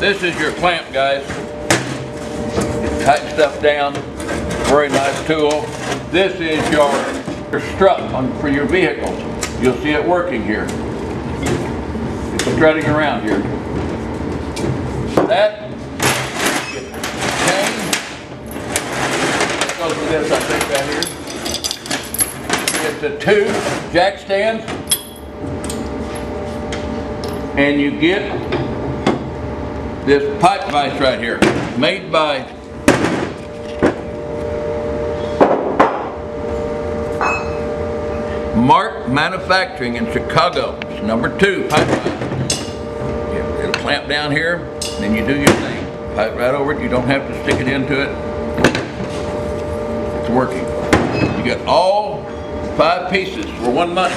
This is your clamp, guys. Tighten stuff down. Very nice tool. This is your strut for your vehicles. You'll see it working here. It's strutting around here. That chain goes with this, I think, right here. It's a 2 jack stands, and you get this pipe vise right here, made by Mark Manufacturing in Chicago. It's number 2 pipe vise. It'll clamp down here, then you do your thing. Pipe right over it. You don't have to stick it into it. It's working. You got all 5 pieces for $1 money.